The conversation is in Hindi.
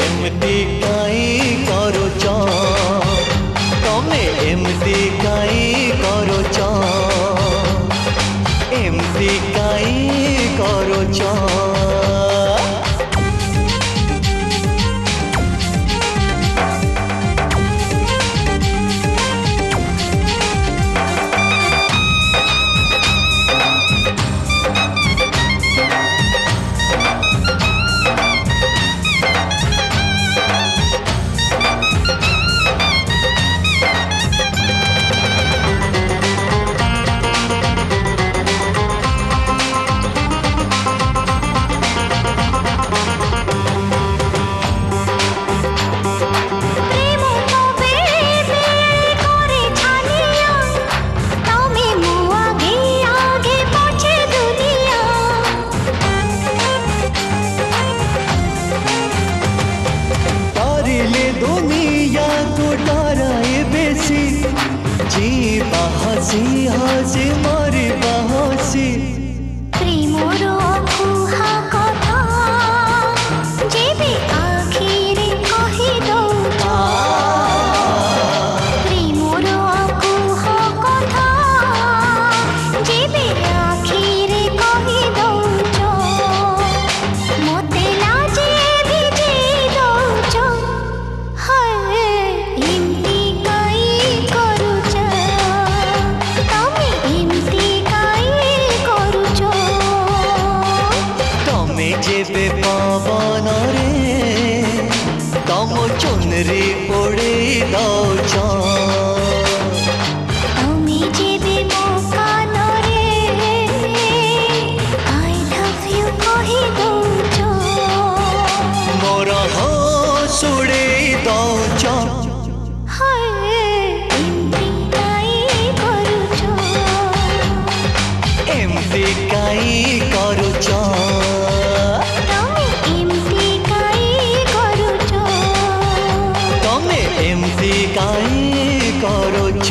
एमती काई करुच तमे एमती काई करुच एमती काई करुच जी बाहसी हसी मरी बाहसी प्रेमर कुहा कथा जेबे आखिरे कहि दउछ प्रेमर कुहा कथा जेबे आखिरे कहि दउछ मते लाजे भिजे दउछ हाय इमती काई करुछ तमे इमती काई करुछ तमे जेबे पवन रे तम चुनरी पड़े दउछ तमे जेबे मो कान रे आई लव यू कहि दउछ मोर हसुड़े दउछ हाय इमती काई करुछ एमती काई करुच तमे इमती काई करुछ तमे एमती काई करुच।